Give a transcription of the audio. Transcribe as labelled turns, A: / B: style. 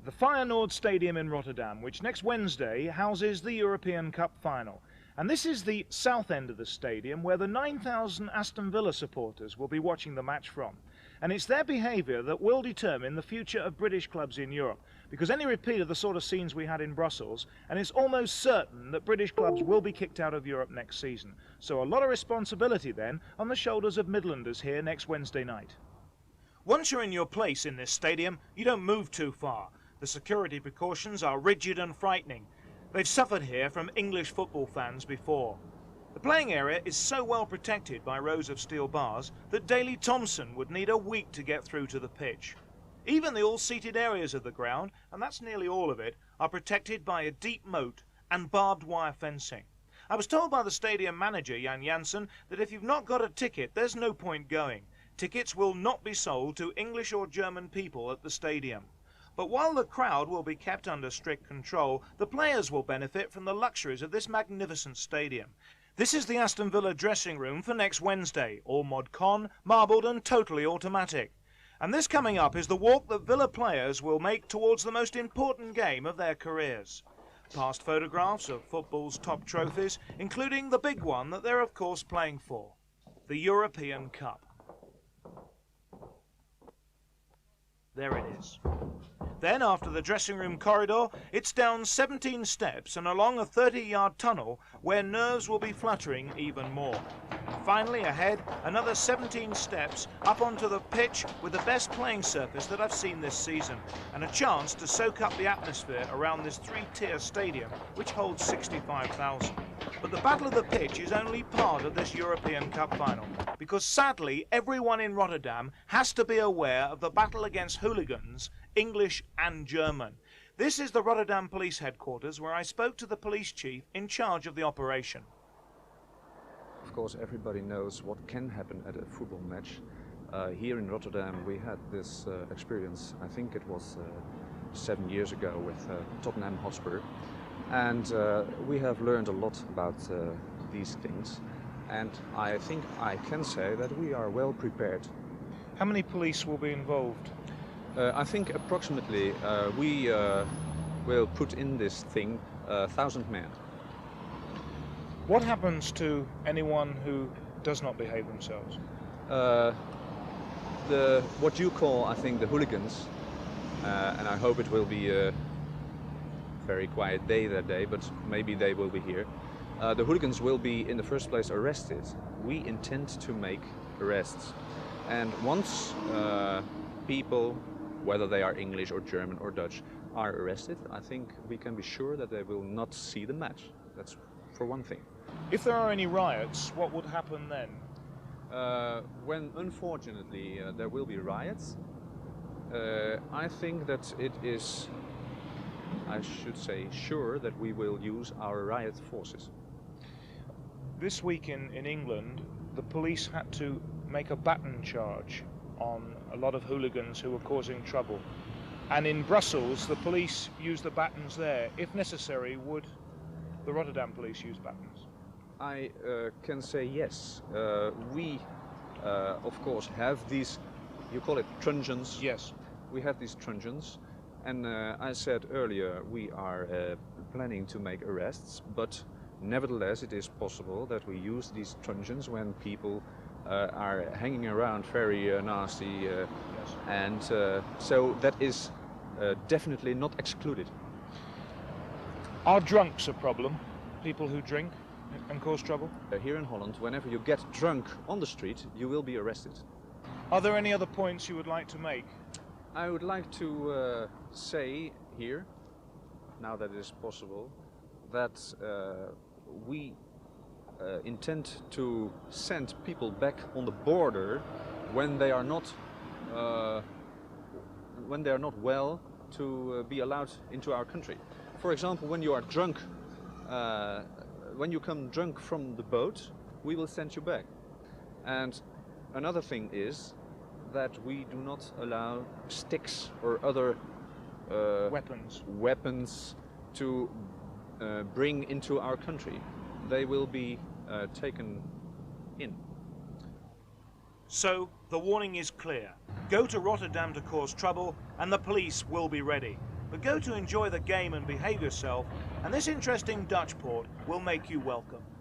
A: The Feyenoord Stadium in Rotterdam, which next Wednesday houses the European Cup final. And this is the south end of the stadium where the 9,000 Aston Villa supporters will be watching the match from. And it's their behaviour that will determine the future of British clubs in Europe, because any repeat of the sort of scenes we had in Brussels, and it's almost certain that British clubs will be kicked out of Europe next season. So a lot of responsibility then on the shoulders of Midlanders here next Wednesday night. Once you're in your place in this stadium, you don't move too far. The security precautions are rigid and frightening. They've suffered here from English football fans before. The playing area is so well protected by rows of steel bars that Daley Thompson would need a week to get through to the pitch. Even the all-seated areas of the ground, and that's nearly all of it, are protected by a deep moat and barbed wire fencing. I was told by the stadium manager, Jan Jansen, that if you've not got a ticket, there's no point going. Tickets will not be sold to English or German people at the stadium. But while the crowd will be kept under strict control, the players will benefit from the luxuries of this magnificent stadium. This is the Aston Villa dressing room for next Wednesday, all mod con, marbled and totally automatic. And this coming up is the walk that Villa players will make towards the most important game of their careers. Past photographs of football's top trophies, including the big one that they're of course playing for, the European Cup. There it is. Then, after the dressing room corridor, it's down 17 steps and along a 30-yard tunnel where nerves will be fluttering even more. Finally, ahead, another 17 steps up onto the pitch with the best playing surface that I've seen this season, and a chance to soak up the atmosphere around this three-tier stadium, which holds 65,000. But the Battle of the Pitch is only part of this European Cup final, because sadly everyone in Rotterdam has to be aware of the battle against hooligans, English and German. This is the Rotterdam Police Headquarters, where I spoke to the police chief in charge of the operation.
B: Of course, everybody knows what can happen at a football match. Here in Rotterdam we had this experience, I think it was 7 years ago, with Tottenham Hotspur. And we have learned a lot about these things, and I think I can say that we are well prepared.
A: How many police will be involved?
B: I think approximately we will put in this thing 1,000 men.
A: What happens to anyone who does not behave themselves?
B: What you call, I think, the hooligans, and I hope it will be a very quiet day that day, but maybe they will be here. The hooligans will be in the first place arrested. We intend to make arrests, and once people, whether they are English or German or Dutch, are arrested, I think we can be sure that they will not see the match. That's for one thing.
A: If there are any riots, what would happen then?
B: When unfortunately there will be riots, I think that it is, I should say, sure that we will use our riot forces.
A: This week in England, the police had to make a baton charge on a lot of hooligans who were causing trouble. And in Brussels, the police used the batons there. If necessary, would the Rotterdam police use batons?
B: I can say yes. We, of course, have these, you call it truncheons?
A: Yes.
B: We have these truncheons. And I said earlier, we are planning to make arrests, but nevertheless it is possible that we use these truncheons when people are hanging around very nasty, yes. And so that is definitely not excluded.
A: Are drunks a problem? People who drink and cause trouble?
B: Here in Holland, whenever you get drunk on the street, you will be arrested.
A: Are there any other points you would like to make?
B: I would like to say here, now that it is possible, that we intend to send people back on the border when they are not well to be allowed into our country. For example, when you are drunk, when you come drunk from the boat, we will send you back. And another thing is that we do not allow sticks or other weapons to bring into our country. They will be taken in.
A: So the warning is clear. Go to Rotterdam to cause trouble and the police will be ready. but go to enjoy the game and behave yourself, and this interesting Dutch port will make you welcome.